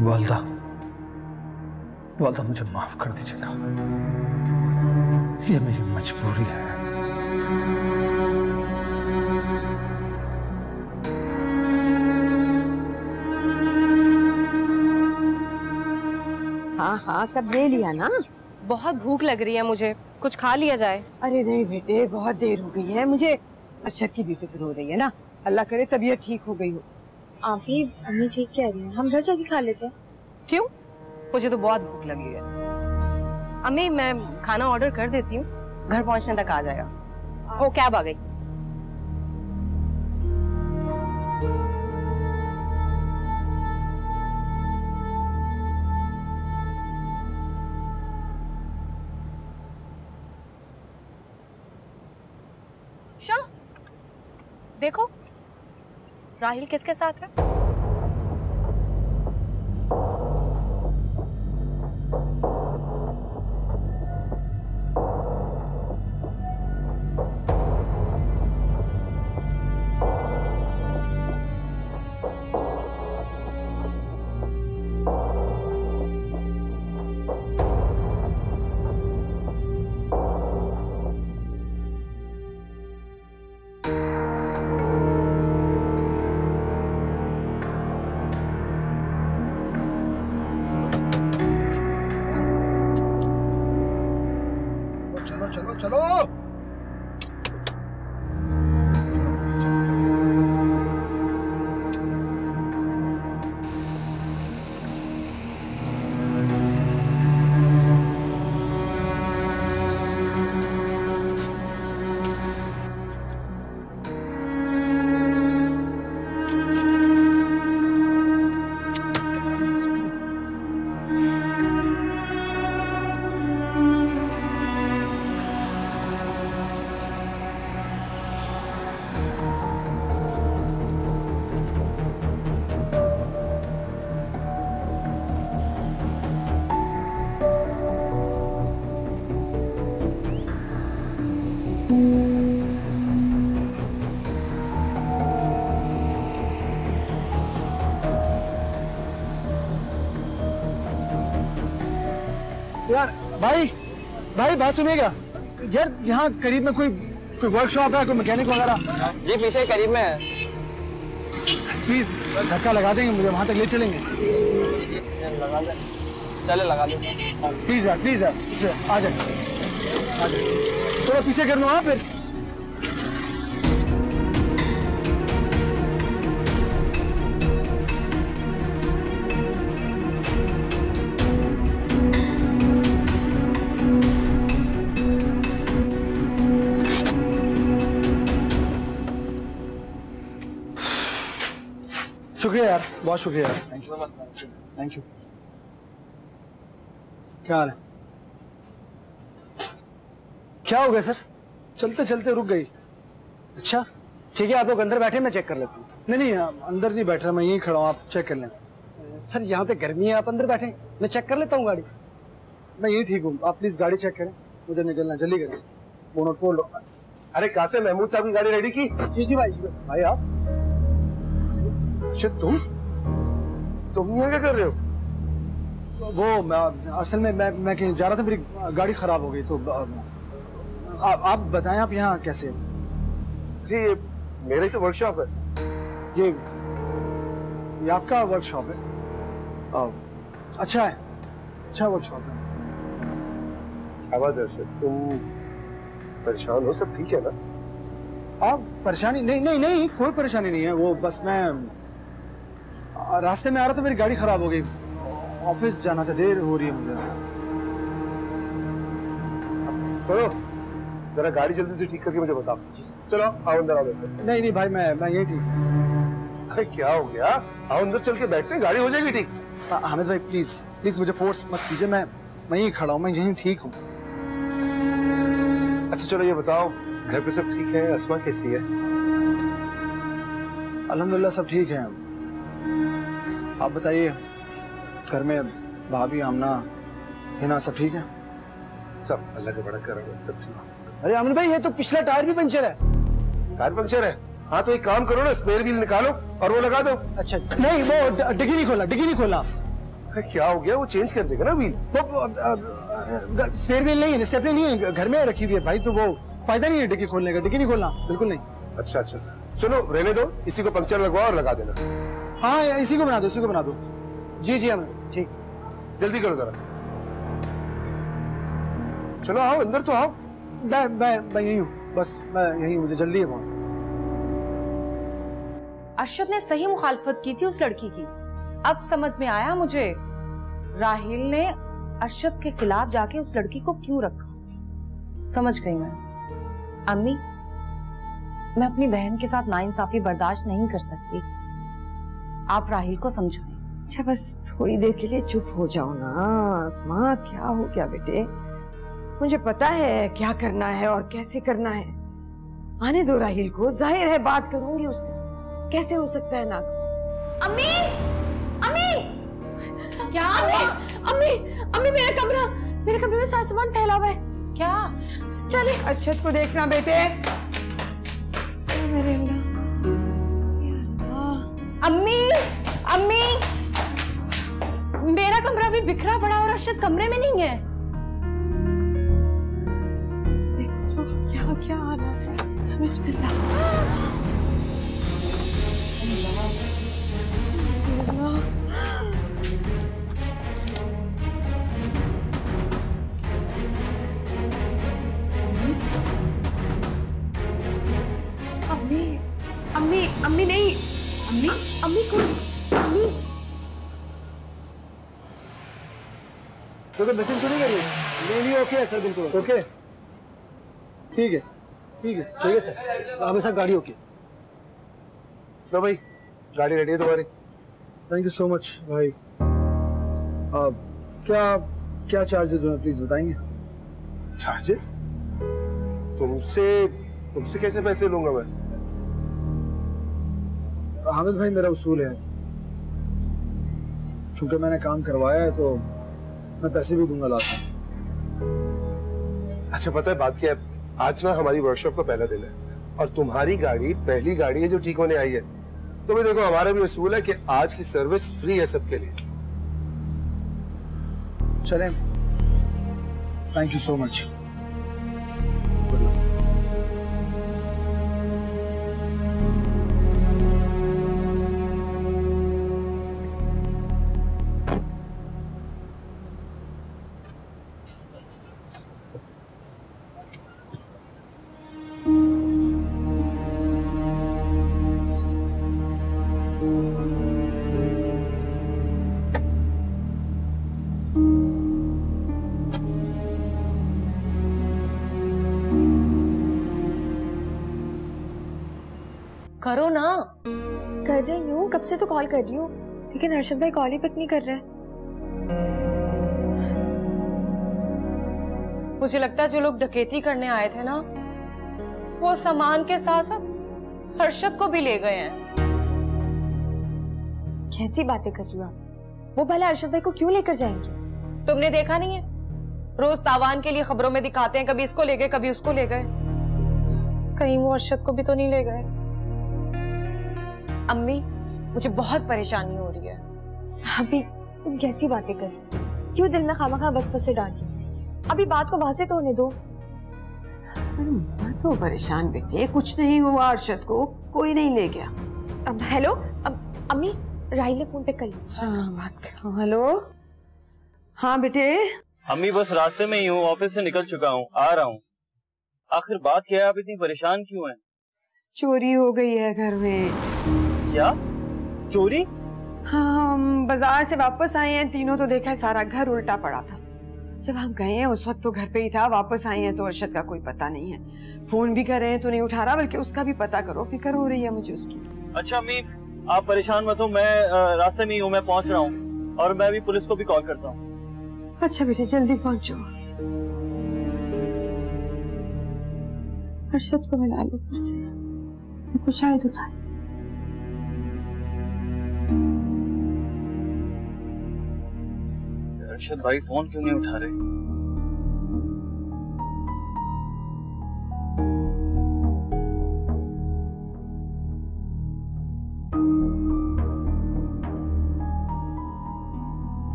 वालदा, वालदा मुझे माफ कर दीजिएगा, ये मेरी मजबूरी है। हाँ हाँ, सब ले लिया ना? बहुत भूख लग रही है मुझे, कुछ खा लिया जाए। अरे नहीं बेटे, बहुत देर हो गई है, मुझे अरशद की भी फिक्र हो रही है ना। अल्लाह करे तबीयत ठीक हो गई हो। आप भी अम्मी ठीक कह रही हैं, हम घर जाके खा लेते हैं। क्यों? मुझे तो बहुत भूख लगी है। अम्मी मैं खाना ऑर्डर कर देती हूँ, घर पहुँचने तक आ जाएगा। ओ कैब आ गई। शाह, देखो राहिल किसके साथ है? चलो चलो। यार भाई बात सुनिएगा यार, यहाँ करीब में कोई वर्कशॉप है, कोई मैकेनिक वगैरह? जी पीछे करीब में है। प्लीज धक्का लगा देंगे, मुझे वहां तक ले चलेंगे? लगा दे, चले लगा दे। प्लीज यार आ जाए थोड़ा पीछे कर लो। हाँ फिर शुक्रिया यार, बहुत शुक्रिया यार। Thank you. क्या हाल है? क्या हो गया सर? चलते चलते रुक गई। अच्छा ठीक है, आप लोग अंदर बैठे, मैं चेक कर लेता हूँ। नहीं अंदर नहीं बैठ रहा, मैं यहीं खड़ा हूँ, आप चेक कर लें। सर यहाँ पे गर्मी है, आप अंदर बैठे, मैं चेक कर लेता हूँ गाड़ी। मैं यही ठीक हूँ, आप प्लीज गाड़ी चेक करें, मुझे निकलना, जल्दी करें। बोनट खोल लो। अरे कासिम, महमूद साहब की गाड़ी रेडी की? जी भाई आप? तुम यहाँ क्या कर रहे हो? वो असल में मैं कहीं जा रहा था, मेरी गाड़ी खराब हो गई, तो आप बताएं, आप यहाँ कैसे? ये मेरा ही तो वर्कशॉप है। ये आपका वर्कशॉप है? अच्छा है, अच्छा वर्कशॉप है। क्या बात है अर्शद, तुम परेशान हो? सब ठीक है ना? आप परेशानी? नहीं कोई परेशानी नहीं है, वो बस मैं रास्ते में आ रहा था, मेरी गाड़ी खराब हो गई, ऑफिस जाना था, देर हो रही है मुझे। सुनो, जरा गाड़ी जल्दी से ठीक करके मुझे बताओ। चलो आओ अंदर आओ। नहीं भाई, मैं यही ठीक। अरे क्या हो गया? आओ अंदर चल के बैठते हैं, गाड़ी हो जाएगी ठीक। हामिद भाई प्लीज मुझे फोर्स मत कीजिए, मैं यहीं खड़ा हूँ, मैं यहीं ठीक हूँ। अच्छा चलो ये बताओ, घर पे सब ठीक है? अस्मा कैसी है? अल्हम्दुलिल्लाह सब ठीक है। आप बताइए, घर में भाभी, आमना, हिना सब ठीक है? सब अल्लाह का बड़ा करम है, सब ठीक है। अरे अमन भाई, ये तो पिछला टायर भी पंचर है। टायर पंचर है? हाँ तो एक काम करो ना, स्पेयर व्हील निकालो और वो लगा दो। अच्छा नहीं, वो डिग्गी नहीं खोला। क्या हो गया? वो चेंज कर देगा ना व्हील। स्पेयर व्हील नहीं है, स्टेपनी नहीं है, घर में रखी हुई है भाई, तो वो फायदा नहीं है डिक्की खोलने का। डिक्की नहीं खोलना, बिल्कुल नहीं। अच्छा अच्छा, सुनो रहने दो, इसी को पंक्चर लगवाओ और लगा देना। हाँ इसी को बना दो, इसी को बना दो। जी जी हमें ठीक, जल्दी करो जरा। चलो आओ, अंदर तो आओ। मैं यही हूँ, बस मैं यही हूँ, मुझे जल्दी है बहुत। अरशद ने सही मुखालफत की थी उस लड़की की। अब समझ में आया मुझे राहिल ने अरशद के खिलाफ जाके उस लड़की को क्यों रखा। समझ गई मैं। अम्मी, मैं अपनी बहन के साथ नाइंसाफी बर्दाश्त नहीं कर सकती। आप राहिल को समझाएं। अच्छा बस थोड़ी देर के लिए चुप हो जाओ ना आसमा, क्या हो गया बेटे? मुझे पता है क्या करना है और कैसे करना है। आने दो राहिल को, जाहिर है बात करूंगी उससे। कैसे हो सकता है ना? अम्मी, अम्मी, क्या अम्मी, अम्मी, अम्मी मेरे कमरे में सारा सामान फैला हुआ है। क्या? चले अरशद को देखना बेटे। मेरे अम्मी, अम्मी, मेरा कमरा भी बिखरा पड़ा और अरशद कमरे में नहीं है। देखो तो क्या क्या हालात है। बिस्मिल्लाह। अम्मी, अम्मी, अम्मी नहीं, अम्मी, अम्मी कौन? अम्मी तो मैसेज क्यों नहीं करिए? नहीं ओके है सर, बिल्कुल ओके, ठीक है ठीक है ठीक है सर, हमें सब गाड़ी ओके। लो भाई, गाड़ी रेडी है तुम्हारी। थैंक यू सो मच भाई। क्या क्या चार्जेस हुए प्लीज बताएंगे? चार्जेस? तुमसे कैसे पैसे लूंगा मैं? हामिद भाई मेरा उसूल है, चूंकि मैंने काम करवाया है तो मैं पैसे भी दूंगा लास्ट में। अच्छा पता है बात क्या है, आज ना हमारी वर्कशॉप का पहला दिन है और तुम्हारी गाड़ी पहली गाड़ी है जो ठीक होने आई है। तो भी देखो हमारा भी उसूल है कि आज की सर्विस फ्री है सबके लिए। चलें, थैंक यू सो मच। करो ना। कर रही हूँ, कब से तो कॉल कर रही हूँ, लेकिन अरशद भाई कॉल ही पिक नहीं कर रहे। मुझे लगता है जो लोग डकैती करने आए थे ना, वो सामान के साथ साथ अरशद को भी ले गए हैं। कैसी बातें कर रही हो आप? वो भला अरशद भाई को क्यों लेकर जाएंगे? तुमने देखा नहीं है, रोज तावान के लिए खबरों में दिखाते हैं, कभी इसको ले गए कभी उसको ले गए। कहीं वो अरशद को भी तो नहीं ले गए? अम्मी, मुझे बहुत परेशानी हो रही है। अभी तुम कैसी बातें कर रही हो? क्यों दिल में खामखा वसवसे डाल रही हो? अभी बात को वाज़ेह तो होने दो। तो परेशान बेटे, कुछ नहीं हुआ अरशद को, कोई नहीं ले गया। हेलो अम्मी, राहिल ने फोन पे कर लिया। हाँ बात करो। हेलो हाँ बेटे। अम्मी बस रास्ते में ही हूँ, ऑफिस से निकल चुका हूँ, आ रहा हूँ। आखिर बात क्या है, आप इतनी परेशान क्यों हैं? चोरी हो गई है घर में। क्या चोरी? हाँ, हम बाजार से वापस आए हैं तीनों, तो देखा है सारा घर उल्टा पड़ा था। जब हम गए हैं उस वक्त तो घर पे ही था, वापस आए हैं तो अरशद का कोई पता नहीं है। फोन भी कर रहे हैं तो नहीं उठा रहा, बल्कि उसका भी पता करो, फिक्र हो रही है मुझे उसकी। अच्छा अम्मी आप परेशान मत हो, मैं रास्ते में ही हूँ, मैं पहुँच रहा हूँ और मैं अभी पुलिस को भी कॉल करता हूँ। अच्छा बेटे जल्दी पहुंचो। अरशद को मिला लो फिर से, देखो शायद उठा। अरशद भाई फोन क्यों नहीं उठा रहे?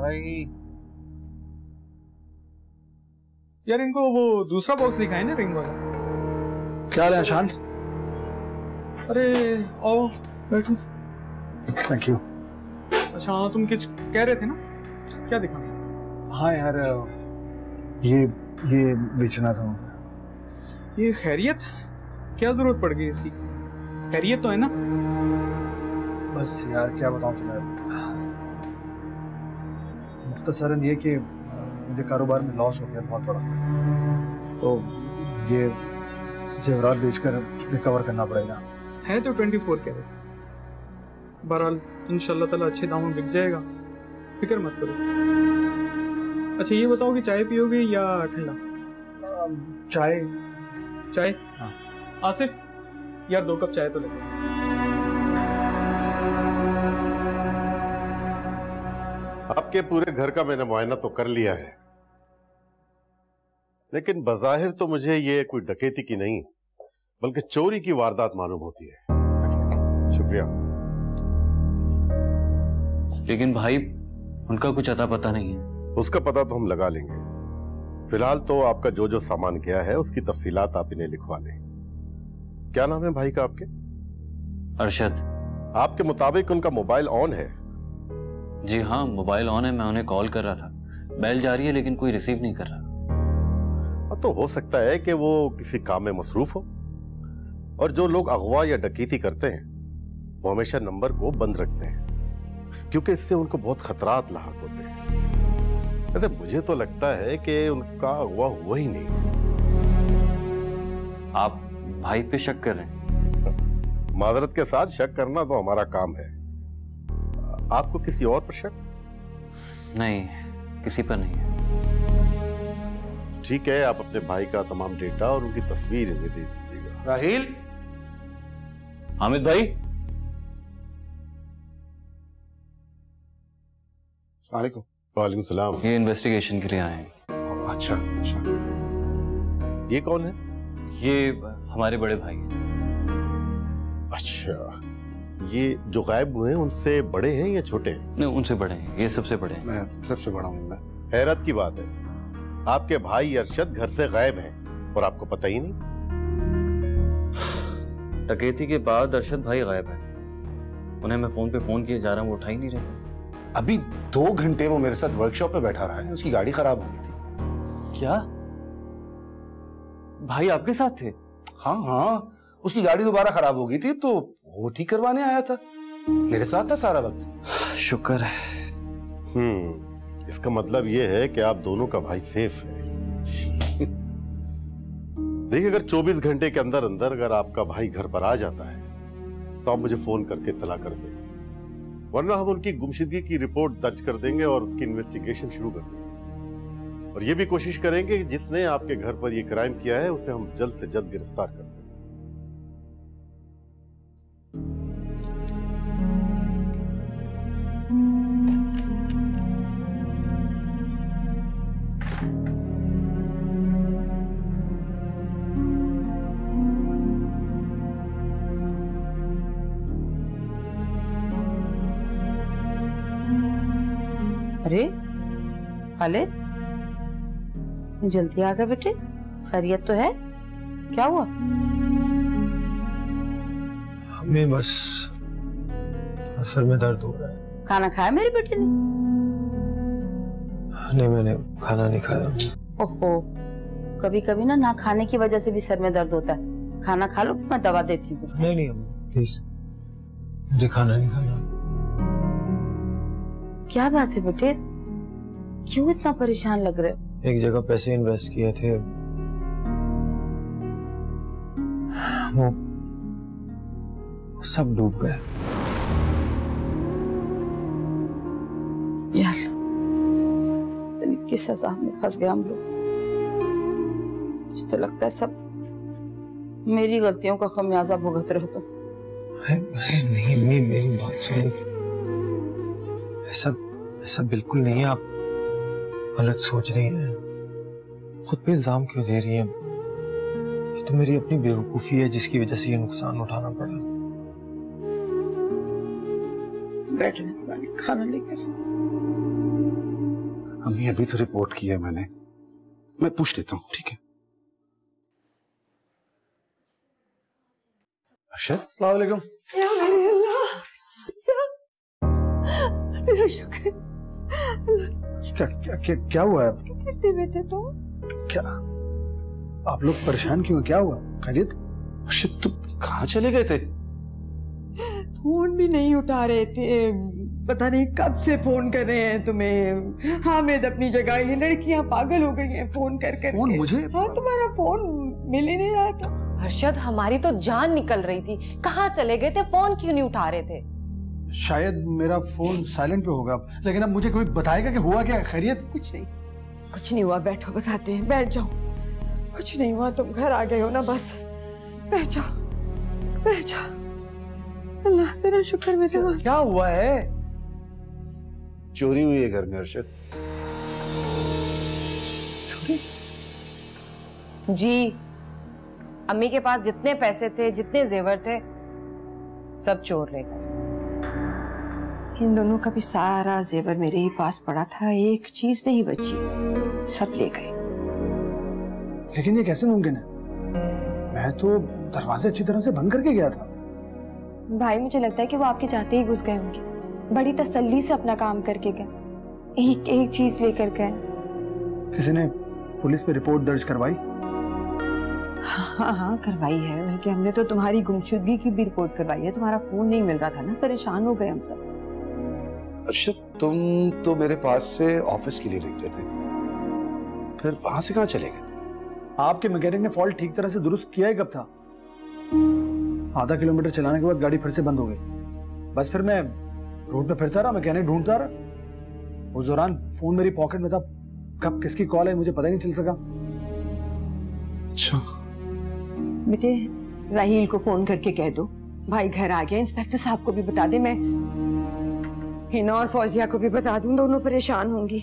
भाई। यार इनको वो दूसरा बॉक्स दिखाए ना, रिंग वाला। क्या हाल है शांत? अरे आओ बैठो। Thank you. अच्छा हाँ, तुम कुछ कह रहे थे ना, क्या दिखाना? हाँ यार, ये बेचना था मुझे। ये खैरियत? क्या जरूरत पड़ गई इसकी? खैरियत तो है ना? बस यार क्या बताऊं तुम्हें, मुख्तसरन ये कि मुझे कारोबार में लॉस हो गया बहुत बड़ा, तो ये जेवरात बेचकर रिकवर करना पड़ेगा। है तो 24 कैरेट। बहरहाल इंशाल्लाह ताला अच्छे दामों में बिक जाएगा, फिक्र मत करो। अच्छा ये बताओ कि चाय पियोगे या ठंडा? चाय। चाय? हाँ। आसिफ यार 2 कप चाय तो लगे। आपके पूरे घर का मैंने मुआयना तो कर लिया है, लेकिन बज़ाहिर तो मुझे ये कोई डकैती की नहीं बल्कि चोरी की वारदात मालूम होती है। शुक्रिया। लेकिन भाई उनका कुछ अता पता नहीं है। उसका पता तो हम लगा लेंगे। फिलहाल तो आपका जो जो सामान गया है उसकी तफसीलात आप इन्हें लिखवा लें। क्या नाम है भाई का आपके? अरशद। आपके मुताबिक उनका मोबाइल ऑन है? जी हाँ, मोबाइल ऑन है। मैं उन्हें कॉल कर रहा था, बेल जा रही है लेकिन कोई रिसीव नहीं कर रहा। तो हो सकता है कि वो किसी काम में मसरूफ हो, और जो लोग अगवा या डकैती करते हैं वो हमेशा नंबर को बंद रखते हैं, क्योंकि इससे उनको बहुत खतरात लाहक होते हैं। वैसे मुझे तो लगता है कि उनका अगवा हुआ ही नहीं। आप भाई पे शक कर रहे हैं? माजरत के साथ शक करना तो हमारा काम है। आपको किसी और पर शक? नहीं, किसी पर नहीं है। ठीक है, आप अपने भाई का तमाम डेटा और उनकी तस्वीर इन्हें दे दीजिएगा। राहिल। हामिद भाई। वालेकुम। वालेकुम सलाम। ये इन्वेस्टिगेशन के लिए आए हैं। अच्छा अच्छा। ये कौन है? ये हमारे बड़े भाई हैं। अच्छा, ये जो गायब हुए हैं उनसे बड़े हैं या छोटे हैं? नहीं, उनसे बड़े हैं। ये सबसे बड़े हैं। मैं सबसे बड़ा हूँ। मैं। हैरत की बात है, आपके भाई अरशद घर से गायब हैं और आपको पता ही नहीं। डकैती के बाद अरशद भाई गायब है। उन्हें मैं फोन पे फोन किए जा रहा हूँ, वो उठा ही नहीं रहे। अभी 2 घंटे वो मेरे साथ वर्कशॉप पे बैठा रहा है, उसकी गाड़ी खराब हो गई थी। क्या भाई आपके साथ थे? हाँ हाँ, उसकी गाड़ी दोबारा खराब हो गई थी तो वो ठीक करवाने आया था, मेरे साथ था सारा वक्त। शुक्र है। इसका मतलब ये है कि आप दोनों का भाई सेफ है। देखिए, अगर 24 घंटे के अंदर अंदर अगर आपका भाई घर पर आ जाता है तो आप मुझे फोन करके इत्तला कर दें, वरना हम उनकी गुमशुदगी की रिपोर्ट दर्ज कर देंगे और उसकी इन्वेस्टिगेशन शुरू कर देंगे। और ये भी कोशिश करेंगे कि जिसने आपके घर पर यह क्राइम किया है उसे हम जल्द से जल्द गिरफ्तार कर दें। अरे खालिद, जल्दी आ गए बेटे। खैरियत तो है? क्या हुआ? हमें बस सर में दर्द हो रहा है। खाना खाया मेरे बेटे ने? नहीं, मैंने खाना नहीं खाया। ओहो, कभी कभी ना खाने की वजह से भी सर में दर्द होता है। खाना खा लो, मैं दवा देती हूँ। नहीं प्लीज, मुझे खाना नहीं खाना। क्या बात है बेटे, क्यों इतना परेशान लग रहे हो? एक जगह पैसे इन्वेस्ट किए थे, वो सब डूब गए। यार, किस सजा में फंस गए हम लोग। मुझे तो लगता है सब मेरी गलतियों का खमियाजा भुगत रहे हो तुम। नहीं, मेरी बात सुनो। ऐसा बिल्कुल नहीं है, आप गलत सोच रही हैं। खुद पे इल्जाम क्यों दे रही हैं? ये तो मेरी अपनी बेवकूफी है जिसकी वजह से ये नुकसान उठाना पड़ा। बैठो, खाना लेकर। अम्मी अभी तो रिपोर्ट की है मैंने, मैं पूछ लेता हूँ, ठीक है? अरशद, अस्सलाम वालेकुम। या मेरे अल्लाह, तेरा शुक्र। क्या हुआ है? किधर थे बेटे तुम? क्या आप लोग परेशान क्यों? क्या हुआ? खैरियत? अरशद तुम कहाँ चले गए थे? फोन भी नहीं उठा रहे थे, पता नहीं कब से फोन कर रहे हैं तुम्हें। हामिद अपनी जगह, ये लड़कियां पागल हो गई हैं फोन कर कर। फोन मुझे? हाँ, तुम्हारा फोन मिल ही नहीं रहा था। हर्षद, हमारी तो जान निकल रही थी, कहाँ चले गए थे? फोन क्यों नहीं उठा रहे थे? शायद मेरा फोन साइलेंट पे होगा, लेकिन अब मुझे कोई बताएगा कि हुआ क्या? खैरियत? कुछ नहीं हुआ, बैठो बताते हैं, बैठ जाओ। कुछ नहीं हुआ, तुम घर आ गए हो ना, बस बैठ जाओ, बैठ जाओ। अल्लाह तेरा शुक्र मेरे माँ। क्या हुआ है? चोरी हुई है घर में अरशद। चोरी? जी, अम्मी के पास जितने पैसे थे, जितने जेवर थे, सब चोर ले गए। इन दोनों का भी सारा जेवर मेरे ही पास पड़ा था, एक चीज नहीं बची, सब ले गए। लेकिन ये कैसे मुमकिन है? मैं तो दरवाजे अच्छी तरह से बंद करके गया था। भाई मुझे लगता है कि वो आपके चाहते ही घुस गए होंगे, बड़ी तसल्ली से अपना काम करके गए, एक एक चीज लेकर गए। किसी ने पुलिस पे रिपोर्ट दर्ज करवाई? हाँ करवाई है, बल्कि हमने तो तुम्हारी गुमशुदगी की भी रिपोर्ट करवाई है। तुम्हारा फोन नहीं मिल रहा था ना, परेशान हो गए हम सब। अरशद तुम तो मेरे पास से ऑफिस के लिए निकले थे, फिर वहां से कहाँ चले गए? आपके मैकेनिक ने फॉल्ट ठीक तरह से दुरुस्त किया ही कब था? आधा किलोमीटर चलाने के बाद गाड़ी फिर से बंद हो गई। बस फिर मैं रोड पे फिरता रहा, मैकेनिक ढूंढता रहा। उस दौरान फोन मेरी पॉकेट में था, कब किसकी कॉल है मुझे पता ही नहीं चल सका। अच्छा बेटे, राहील को फोन करके कह दो भाई घर आ गया। इंस्पेक्टर साहब को भी बता दे, मैं हिना और फौजिया को भी बता दूं, दोनों परेशान होंगी।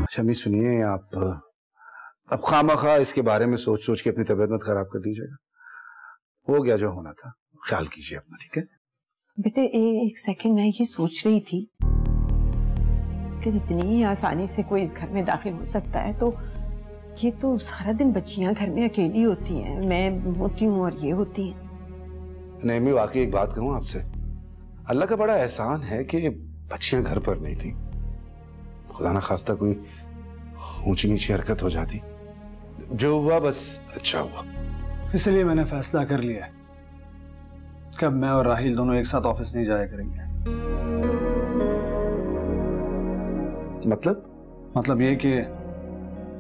अच्छा अम्मी सुनिए, आप अब खामखा इसके बारे में सोच सोच के अपनी तबीयत मत खराब कर दीजिएगा। हो गया जो होना था, ख्याल कीजिए अपना, ठीक है? बेटे एक सेकंड, मैं ये सोच रही थी कि इतनी आसानी से कोई इस घर में दाखिल हो सकता है, तो ये तो सारा दिन बच्चियां घर में अकेली होती हैं, मैं होती हूँ और ये होती हैं। नहीं मैं वाकई एक बात कहूँ आपसे, अल्लाह का बड़ा एहसान है कि बच्चियां घर पर नहीं थी। खुदा ना खास्ता कोई ऊंची नीची हरकत हो जाती, जो हुआ बस अच्छा हुआ। इसलिए मैंने फैसला कर लिया है कि अब मैं और राहिल दोनों एक साथ ऑफिस नहीं जाया करेंगे। मतलब ये कि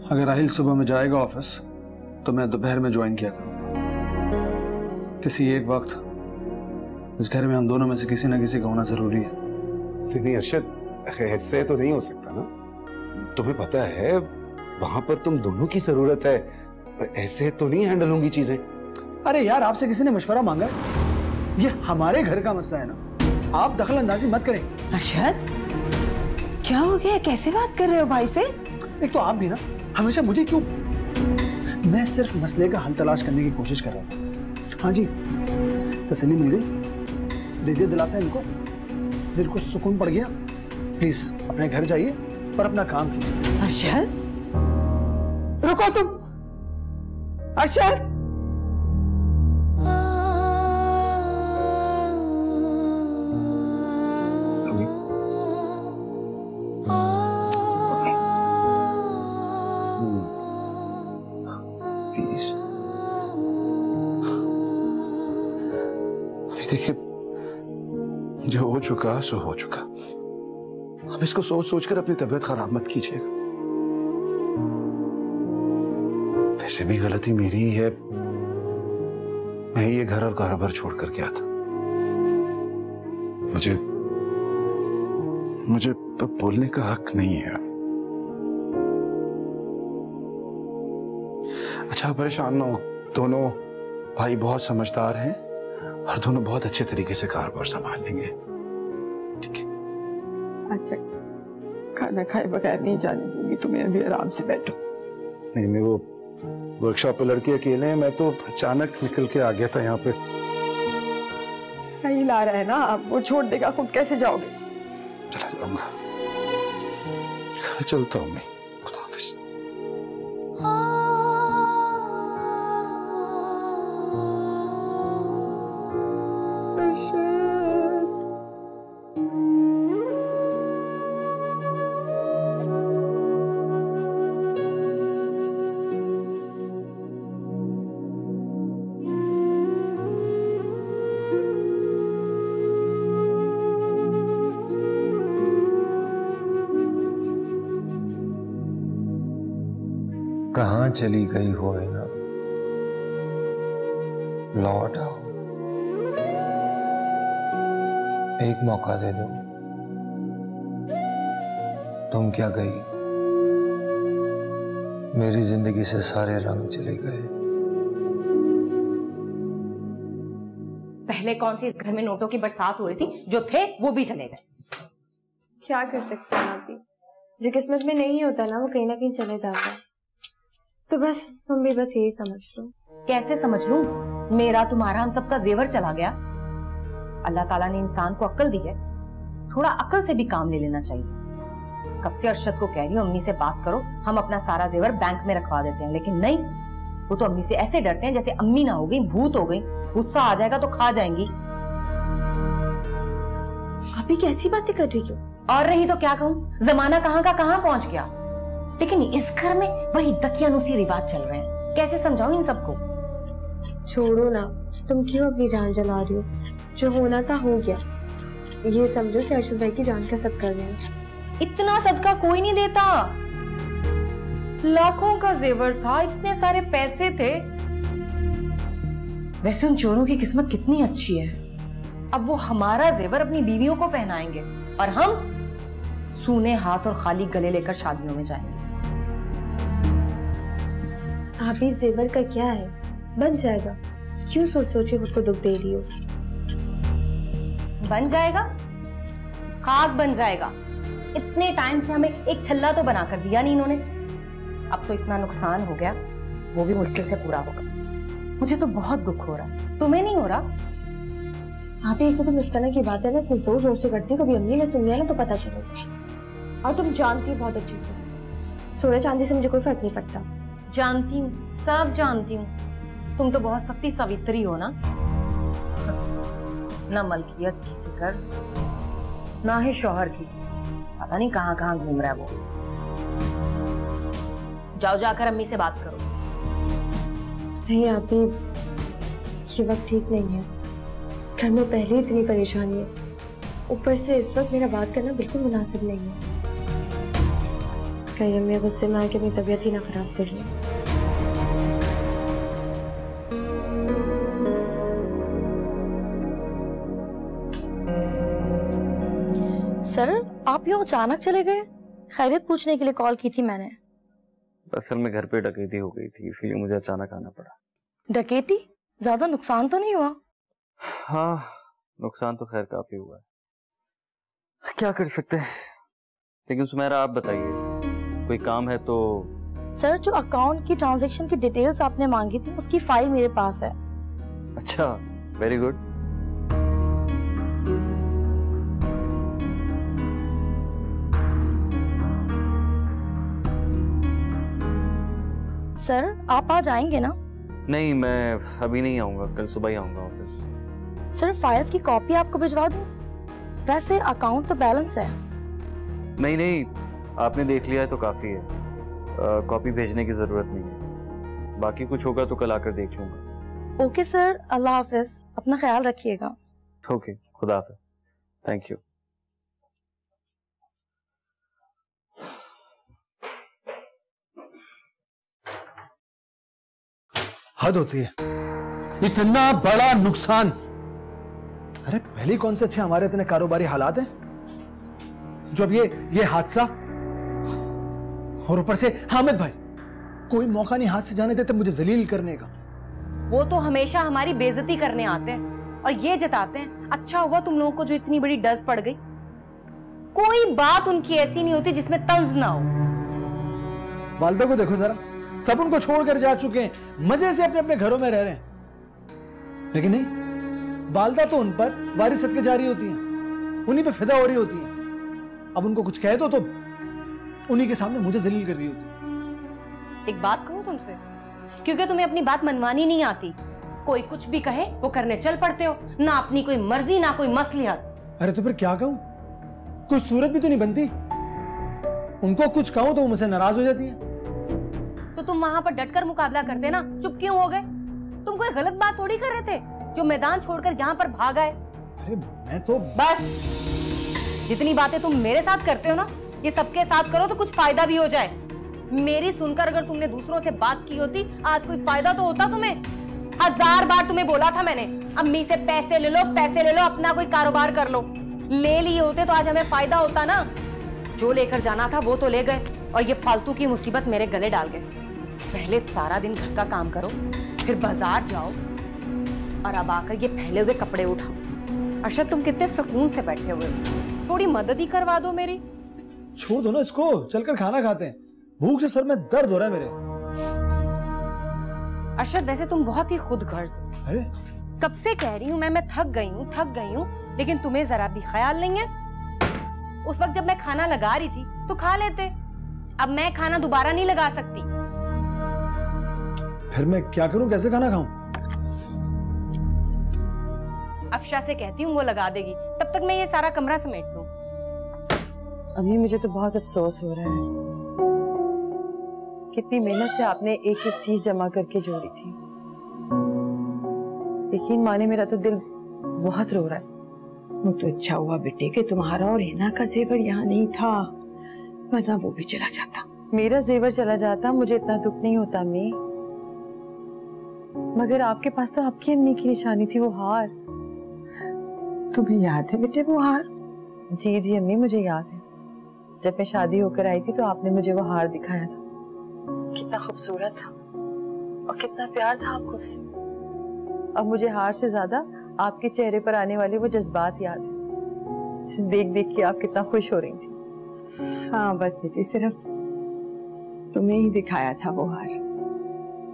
अगर राहिल सुबह में जाएगा ऑफिस तो मैं दोपहर में ज्वाइन किया करूंगा। किसी एक वक्त इस घर में हम दोनों में से किसी ना किसी का होना जरूरी है। नहीं अरशद, ऐसे तो नहीं हो सकता ना, तुम्हें पता है वहां पर तुम दोनों की जरूरत है, ऐसे तो नहीं हैंडल होंगी चीजें। अरे यार, आपसे किसी ने मशवरा मांगा? ये हमारे घर का मसला है ना, आप दखल अंदाजी मत करें। अरशद क्या हो गया, कैसे बात कर रहे हो भाई से? एक तो आप भी ना हमेशा मुझे क्यों, मैं सिर्फ मसले का हल तलाश करने की कोशिश कर रहा हूँ। हाँ जी, तसल्ली मिल गई, दे दिया दिलासा इनको, दिल को सुकून पड़ गया। प्लीज अपने घर जाइए और अपना काम कीजिए। अरशद रुको तुम, अरशद देखिए जो हो चुका सो हो चुका, अब इसको सोच सोचकर अपनी तबीयत खराब मत कीजिएगा। वैसे भी गलती मेरी ही है, मैं ये घर और कारोबार छोड़ कर गया था। मुझे बोलने का हक नहीं है। अच्छा परेशान ना हो, दोनों भाई बहुत समझदार हैं और दोनों बहुत अच्छे तरीके से कारोबार संभाल लेंगे, ठीक है? अच्छा खाना खाए बगैर नहीं जाने दूंगी तुम्हें, अभी आराम से बैठो। नहीं, मैं वो वर्कशॉप पे लड़के अकेले हैं, मैं तो अचानक निकल के आ गया था यहाँ पे। नहीं ला रहा है ना, आप वो छोड़ देगा, खुद कैसे जाओगे? चला जाऊंगा, चलता हूँ मैं। खुदा हाफिज। कहाँ चली गई हो है ना, लौट आओ, एक मौका दे दो। तुम क्या गई, मेरी जिंदगी से सारे रंग चले गए। पहले कौन सी इस घर में नोटों की बरसात हो रही थी, जो थे वो भी चले गए। क्या कर सकते हैं आप भी, जो किस्मत में नहीं होता ना वो कहीं ना कहीं चले जाता है। तो बस तुम भी बस यही समझ लो। कैसे समझ लूं? मेरा तुम्हारा हम सबका जेवर चला गया। अल्लाह ताला ने इंसान को अक्ल दी है, थोड़ा अक्ल से भी काम ले लेना चाहिए। कब से अरशद को कह रही हूँ अम्मी से बात करो, हम अपना सारा जेवर बैंक में रखवा देते हैं, लेकिन नहीं, वो तो अम्मी से ऐसे डरते हैं जैसे अम्मी ना हो गई भूत हो गई, गुस्सा आ जाएगा तो खा जाएंगी। आप भी कैसी बातें कर रही हो? और रही तो क्या कहूँ, जमाना कहाँ का कहाँ पहुंच गया। लेकिन इस घर में वही दकियानुसी रिवाज चल रहे हैं, कैसे समझाऊं इन सबको? छोड़ो ना, तुम क्यों अपनी जान जला रही हो? जो होना था हो गया। ये समझो कि अरशद भाई की जान का सदका गया। इतना सदका कोई नहीं देता, लाखों का जेवर था, इतने सारे पैसे थे। वैसे उन चोरों की किस्मत कितनी अच्छी है, अब वो हमारा जेवर अपनी बीवियों को पहनाएंगे और हम सूने हाथ और खाली गले लेकर शादियों में जाएंगे। आप ही जेवर का क्या है, बन जाएगा। क्यों सोच सोचे खुद को दुख दे रही हो? बन जाएगा, खाक बन जाएगा। इतने टाइम से हमें एक छल्ला तो बना कर दिया नहीं इन्होंने, अब तो इतना नुकसान हो गया, वो भी मुश्किल से पूरा होगा। मुझे तो बहुत दुख हो रहा है, तुम्हें नहीं हो रहा? आप एक तो तुम इस तरह की बात है ना इतनी जोर जोर से करती हो, कभी अम्मी ने सुन लिया ना तो पता चलेगा। और तुम जानती हो बहुत अच्छे से, सोने चांदी से मुझे कोई फर्क नहीं पड़ता। जानती हूँ, सब जानती हूँ, तुम तो बहुत सख्ती सावित्री हो ना। ना मलकियत की फिक्र, ना ही शौहर की, पता नहीं कहाँ कहाँ घूम रहा है वो। जाओ जाकर अम्मी से बात करो। नहीं आप भी, ये वक्त ठीक नहीं है, घर में पहले ही इतनी परेशानी है, ऊपर से इस वक्त मेरा बात करना बिल्कुल मुनासिब नहीं है। कहीं अम्मी गुस्से में आके अपनी तबीयत ही ना खराब कर ली। सर आप यूँ अचानक चले गए? खैरियत पूछने के लिए कॉल की थी मैंने। असल में घर पे डकैती हो गई थी, इसलिए मुझे अचानक आना पड़ा। डकैती? ज्यादा नुकसान तो नहीं हुआ? हाँ, नुकसान तो खैर काफी हुआ है, क्या कर सकते हैं। लेकिन सुमेरा आप बताइए, कोई काम है तो? सर जो अकाउंट की ट्रांजैक्शन की डिटेल्स आपने मांगी थी उसकी फाइल मेरे पास है। अच्छा, वेरी गुड। सर आप आज आएंगे ना? नहीं, मैं अभी नहीं आऊंगा, कल सुबह ही आऊंगा ऑफिस। सर फाइल्स की कॉपी आपको भिजवा दूं? वैसे अकाउंट तो बैलेंस है। नहीं नहीं, आपने देख लिया है तो काफी है, कॉपी भेजने की जरूरत नहीं है। बाकी कुछ होगा तो कल आकर देख लूंगा। ओके सर, अल्लाह हाफिज, अपना ख्याल रखिएगा। ओके, खुदा हाफिज, थैंक यू। हद होती है, इतना बड़ा नुकसान। अरे पहले कौन से अच्छे हमारे इतने कारोबारी हालात हैं, जो अब ये हादसा, और ऊपर से हामिद भाई कोई मौका नहीं हाथ से जाने देते मुझे जलील करने का। वो तो हमेशा हमारी बेइज्जती करने आते हैं और ये जताते हैं अच्छा हुआ तुम लोगों को जो इतनी बड़ी डज पड़ गई। कोई बात उनकी ऐसी नहीं होती जिसमें तंज ना हो। वालिदा को देखो जरा, सब उनको छोड़कर जा चुके हैं, मजे से अपने अपने घरों में रह रहे हैं, लेकिन नहीं, वालिदा तो उन पर वारिस सदके जारी होती हैं, उन्हीं पे फिदा हो रही होती हैं। अब उनको कुछ कह दो तो उन्हीं के सामने मुझे जलील कर रही होती। एक बात कहूं तुमसे, क्योंकि तुम्हें अपनी बात मनवानी नहीं आती, कोई कुछ भी कहे वो करने चल पड़ते हो, ना अपनी कोई मर्जी ना कोई मसलियत। अरे तो फिर क्या कहूं, कोई सूरत भी तो नहीं बनती। उनको कुछ कहूं तो वो मुझसे नाराज हो जाती है। तो तुम वहां पर डटकर मुकाबला करते ना, चुप क्यों हो गए? तुम कोई गलत बात थोड़ी कर रहे थे जो मैदान छोड़कर यहाँ पर भाग आए। अरे मैं तो बस, जितनी बातें तुम मेरे साथ करते हो ना, ये सबके साथ करो तो कुछ फायदा भी हो जाए। मेरी सुनकर अगर तुमने दूसरों से बात की होती, आज कोई फायदा तो होता तुम्हें। 1000 बार तुम्हें बोला था मैंने, अम्मी से पैसे ले लो, पैसे ले लो, अपना कोई कारोबार कर लो। ले लिए होते तो आज हमें फायदा होता ना। जो लेकर जाना था वो तो ले गए, और ये फालतू की मुसीबत मेरे गले डाल गए। पहले सारा दिन घर का काम करो, फिर बाजार जाओ, और अब आकर ये फैले हुए कपड़े उठाओ। अरशद, तुम कितने सुकून से बैठे हुए, थोड़ी मदद ही करवा दो मेरी। छोड़ दो ना इसको, चलकर खाना खाते हैं, भूख से सर में दर्द हो रहा है मेरे। अरशद, वैसे तुम बहुत ही खुदगर्ज। अरे कब से कह रही हूँ मैं थक गई हूँ, लेकिन तुम्हें जरा भी ख्याल नहीं है। उस वक्त जब मैं खाना लगा रही थी तो खा लेते, अब मैं खाना दोबारा नहीं लगा सकती। फिर मैं क्या करूं, कैसे खाना खाऊं? अफशा से कहती हूँ वो लगा देगी, तब तक मैं ये सारा कमरा समेट लूं। अभी मुझे तो बहुत अफसोस हो रहा है, कितनी मेहनत से आपने एक एक चीज जमा करके जोड़ी थी। यकीन माने मेरा तो दिल बहुत रो रहा है। वो तो अच्छा हुआ बेटे कि तुम्हारा और हिना का जेवर यहाँ नहीं था, वरना वो भी चला जाता। मेरा जेवर चला जाता मुझे इतना दुख नहीं होता अम्मी, मगर आपके पास तो आपकी अम्मी की निशानी थी, वो हार। तुम्हें याद है बेटे वो हार? जी जी अम्मी, मुझे याद है। जब मैं शादी होकर आई थी तो आपने मुझे वो हार दिखाया था। कितना खूबसूरत था और कितना प्यार था आपको उससे। अब मुझे हार से ज्यादा आपके चेहरे पर आने वाले वो जज्बात याद है, देख देख के आप कितना खुश हो रही थी। हाँ बस बेटी, सिर्फ तुम्हें ही दिखाया था वो हार,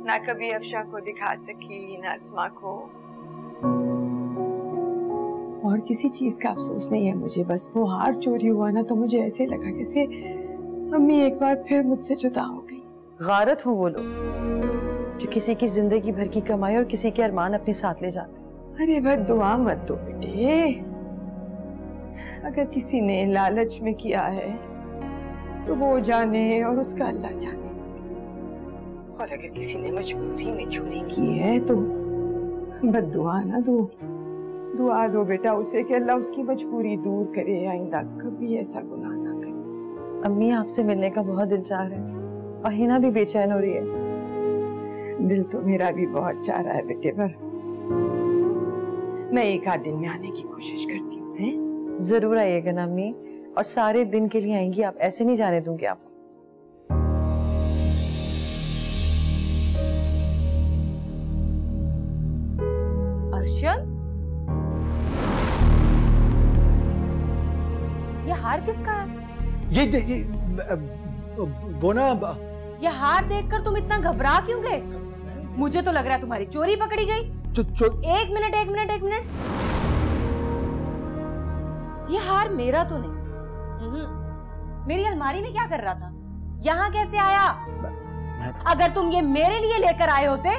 ना कभी अफशा को दिखा सकी, ना अस्मा को। और किसी चीज का अफसोस नहीं है मुझे, बस वो हार चोरी हुआ ना तो मुझे ऐसे लगा जैसे अम्मी एक बार फिर मुझसे जुदा हो गई। गारत हो वो लोग जो किसी की जिंदगी भर की कमाई और किसी के अरमान अपने साथ ले जाते। अरे बस दुआ मत दो बेटे, अगर किसी ने लालच में किया है तो वो जाने और उसका अल्लाह जाने, और अगर किसी ने मजबूरी में चोरी की है तो बस दुआ ना दो, दुआ दो बेटा उसे कि अल्लाह उसकी मजबूरी दूर करे, आइंदा कभी ऐसा गुनाह ना करे। अम्मी आपसे मिलने का बहुत दिल चाह रहा है और हिना भी बेचैन हो रही है। दिल तो मेरा भी बहुत चाह रहा है बेटे, पर मैं एक आध दिन में आने की कोशिश करती हूँ। जरूर आइएगा ना अम्मी, और सारे दिन के लिए आएंगी आप, ऐसे नहीं जाने दूंगी आपको। अर्शद, ये हार किसका है? ये वो ना, ये हार देखकर तुम इतना घबरा क्यों गए? मुझे तो लग रहा है तुम्हारी चोरी पकड़ी गई। एक मिनट। ये हार मेरा तो नहीं। मेरी अलमारी में क्या कर रहा था? यहाँ कैसे आया? अगर तुम ये मेरे लिए लेकर आए होते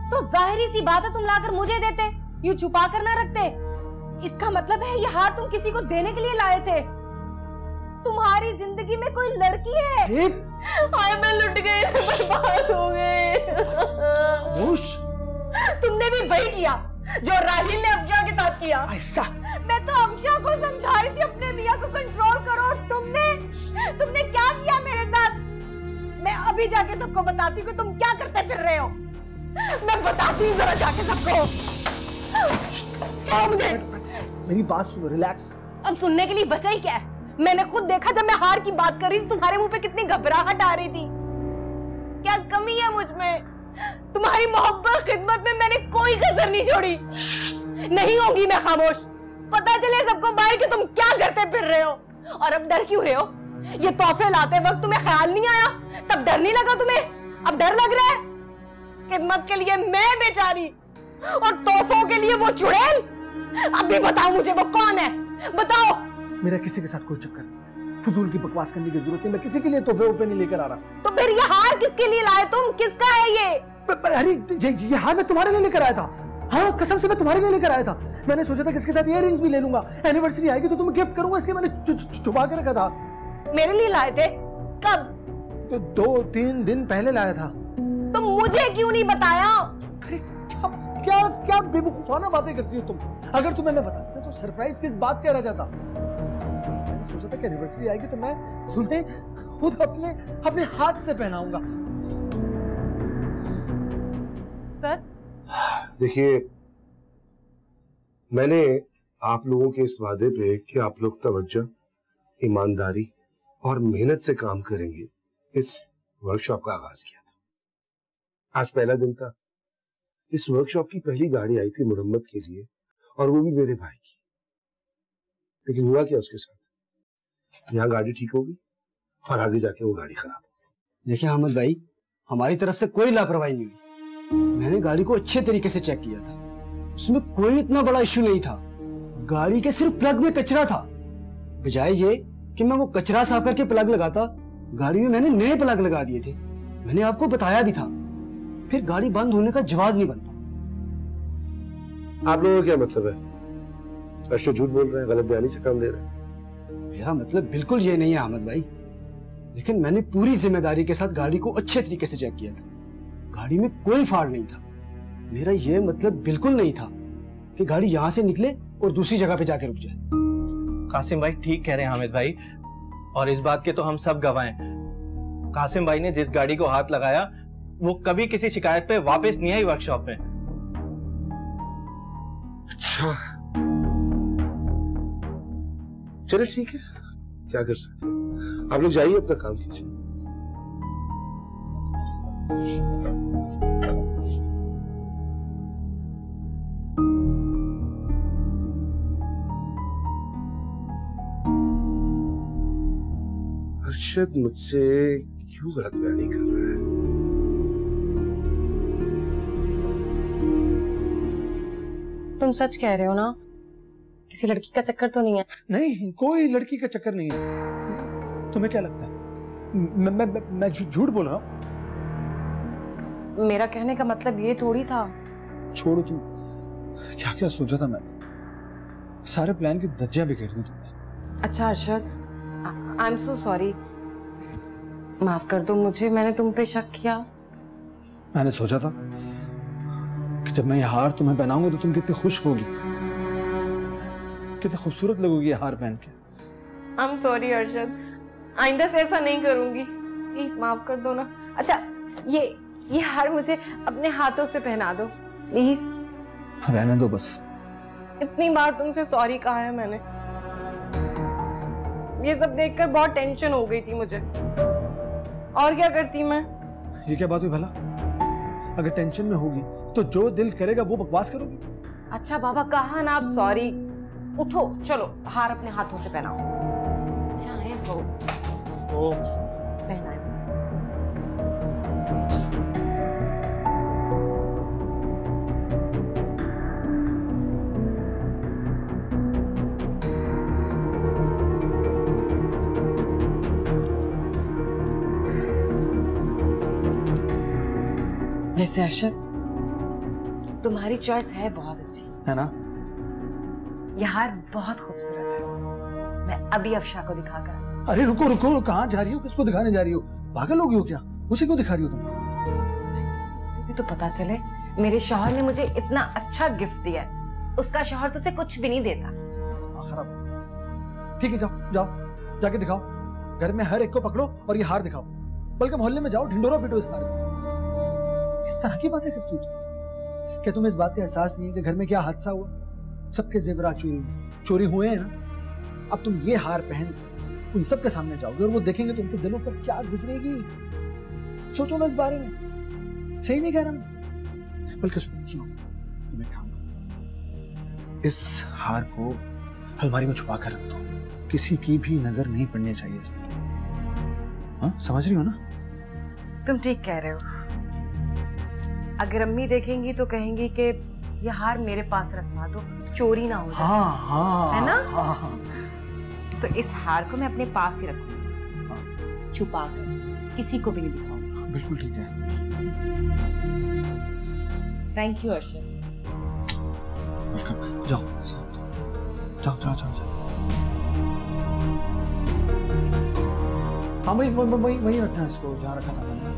तो जाहिर सी बात है तुम लाकर मुझे देते, यूं छुपा कर ना रखते। इसका मतलब है ये हार तुम किसी को देने के लिए लाए थे। तुम्हारी जिंदगी में कोई लड़की है? हाय मैं लुट गई, बर्बाद हो गई। तुमने भी वही किया जो राहिल ने अफजा के साथ किया। ऐसा? मैं तो अफजा को समझा रही थी अपने मियां को कंट्रोल करो, और तुमने क्या किया मेरे साथ? मैं अभी जाके सबको बताती हूँ कि तुम क्या करते फिर रहे हो। मैं बताती हूँ जरा जाके सबको। मुझे मेरी बात सुनो, रिलैक्स। अब सुनने के लिए बचा ही क्या है? मैंने खुद देखा जब मैं हार की बात कर रही थी, तुम्हारे मुंह पे कितनी घबराहट आ रही थी। क्या कमी है मुझ में? तुम्हारी मोहब्बत खिदमत में मैंने कोई कसर नहीं छोड़ी। नहीं होंगी मैं खामोश, पता चले सबको बाहर कि तुम क्या करते फिर रहे हो। और अब डर क्यों रहे हो? ये तोहफे लाते वक्त तुम्हें ख्याल नहीं आया? तब डर नहीं लगा तुम्हें? अब डर लग रहा है? खिदमत के लिए मैं बेचारी और तोहफों के लिए वो चुड़ैल। अब भी बताओ मुझे वो कौन है, बताओ। मेरा किसी के साथ कोई चक्कर नहीं, फजूल की बकवास करने की जरूरत नहीं। मैं किसी के लिए तोहफे नहीं लेकर आ रहा। तो फिर ये हार किसके लिए लाए तुम? किसका है ये? अरे ये हार मैं तुम्हारे लिए लेकर आया था। हाँ कसम से मैं तुम्हारे लिए लेकर आया था। मैंने सोचा था कि इसके साथ इयररिंग्स भी ले लूंगा, एनिवर्सरी आएगी तो तुम्हें गिफ्ट करूंगा, इसलिए मैंने छुपा के रखा था। मेरे लिए लाए थे? कब? तो 2-3 दिन पहले लाया था। तो मुझे क्यों नहीं बताया? अरे क्या क्या बेवकूफाना बातें करती हो तुम। अगर तुम्हें मैं बता देता तो सरप्राइज किस बात का रह जाता। मैंने सोचा था कि एनिवर्सरी आएगी तो मैं तुम्हें खुद अपने हाथ से पहनाऊंगा। सच? देखिए, मैंने आप लोगों के इस वादे पे कि आप लोग तवज्जो, ईमानदारी और मेहनत से काम करेंगे, इस वर्कशॉप का आगाज किया था। आज पहला दिन था। इस वर्कशॉप की पहली गाड़ी आई थी मुरम्मत के लिए, और वो भी मेरे भाई की। लेकिन हुआ क्या उसके साथ? यहाँ गाड़ी ठीक होगी और आगे जाके वो गाड़ी खराब हो। देखिए अहमद भाई, हमारी तरफ से कोई लापरवाही नहीं हुई। मैंने गाड़ी को अच्छे तरीके से चेक किया था, उसमें कोई इतना बड़ा इश्यू नहीं था। गाड़ी के सिर्फ प्लग में कचरा था। बजाय ये कि मैं वो कचरा साफ करके प्लग लगाता, गाड़ी में मैंने नए प्लग लगा दिए थे। मैंने आपको बताया भी था। फिर गाड़ी बंद होने का जवाब नहीं बनता। आप लोगों का क्या मतलब है? अर्शद झूठ बोल रहे हैं, गलत बयानी से काम ले रहे हैं। मेरा मतलब बिल्कुल ये नहीं है अहमद भाई, लेकिन मैंने पूरी जिम्मेदारी के साथ गाड़ी को अच्छे तरीके से चेक किया था। गाड़ी में कोई फाड़ नहीं था। मेरा ये मतलब बिल्कुल नहीं था कि गाड़ी यहां से निकले और दूसरी जगह पे जाके रुक जाए। कासिम भाई ठीक कह रहे हैं हामिद भाई, और इस बात के तो हम सब गवाह हैं। कासिम भाई ने जिस गाड़ी को हाथ लगाया वो कभी किसी शिकायत पे वापस नहीं आई वर्कशॉप में। अच्छा, चलिए ठीक है, क्या कर सकते हैं। आप लोग जाइए, अपना काम कीजिए। अर्शद मुझसे क्यों गलत बयानी कर रहा है? तुम सच कह रहे हो ना? किसी लड़की का चक्कर तो नहीं है? नहीं, कोई लड़की का चक्कर नहीं है। तुम्हें क्या लगता है मैं झूठ बोल रहा हूँ? मेरा कहने का मतलब ये थोड़ी था। छोड़ो तुम, क्या क्या सोचा था मैंने। सारे प्लान की धज्जियां बिखेर दी तुमने। अच्छा Arshad, I am so sorry, माफ कर दो मुझे, मैंने तुम पे शक किया। मैंने सोचा था कि जब मैं ये हार तुम्हें पहनाऊंगा तो तुम कितनी खुश होगी, कितनी खूबसूरत लगोगी ये हार पहन के। आई एम सॉरी अर्शद, आइंदा से ऐसा नहीं करूंगी, प्लीज माफ कर दो ना। अच्छा ये हार मुझे अपने हाथों से पहना दो प्लीज। रहने दो बस। इतनी बार तुमसे सॉरी कहा है मैंने। ये सब देखकर बहुत टेंशन हो गई थी मुझे, और क्या करती मैं। ये क्या बात हुई भला? अगर टेंशन में होगी तो जो दिल करेगा वो बकवास करोगी। अच्छा बाबा, कहा ना आप सॉरी। उठो, चलो हार अपने हाथों से पहनाओ। चाहे तो पहनाए मुझे। वैसे अर्शद, तुम्हारी चॉइस है बहुत अच्छी, है ना? यह हार बहुत खूबसूरत है। मैं अभी अफशा को दिखा कर। अरे रुको रुको, कहाँ जा रही हो? किसको दिखाने जा रही हो? पागल हो गई हो क्या? उसे क्यों दिखा रही हो तुम? उसे भी तो पता चले मेरे शौहर ने मुझे इतना अच्छा गिफ्ट दिया है। उसका शौहर तो उसे कुछ भी नहीं देता। खराब। ठीक है, जाओ जाओ, जाके दिखाओ। घर में हर एक को पकड़ो और ये हार दिखाओ। बल्कि मोहल्ले में जाओ, ढिंडोरा पीटो इस हार को। किस तरह की बातें करती हो तुम? क्या तुम्हें इस बात का एहसास नहीं है कि घर में क्या हादसा हुआ? सबके जेवरात चोरी हुए हैं ना। अब तुम ये हार पहन उन सब के सामने जाओगे और वो देखेंगे तो उनके दिलों पर क्या गुजरेगी। सोचो ना इस बारे में। सही नहीं कह रहा मैं? बल्कि सुनो, तुम एक काम करो, इस हार को अलमारी में छुपा कर रख दो। किसी की भी नजर नहीं पड़नी चाहिए इस पर। हाँ, समझ रही हो ना? तुम ठीक कह रहे हो। अगर अम्मी देखेंगी तो कहेंगी कि ये हार मेरे पास रखवा दो, चोरी ना हो जाए। हाँ हाँ, है ना? हाँ हाँ। तो इस हार को मैं अपने पास ही रखूंगी, छुपा कर, किसी को भी नहीं दिखाऊंगी। बिल्कुल ठीक है। Thank you Arshad. वेलकम। जाओ जाओ जाओ जाओ। हाँ वही रखना है इसको जहाँ रखा था मैंने।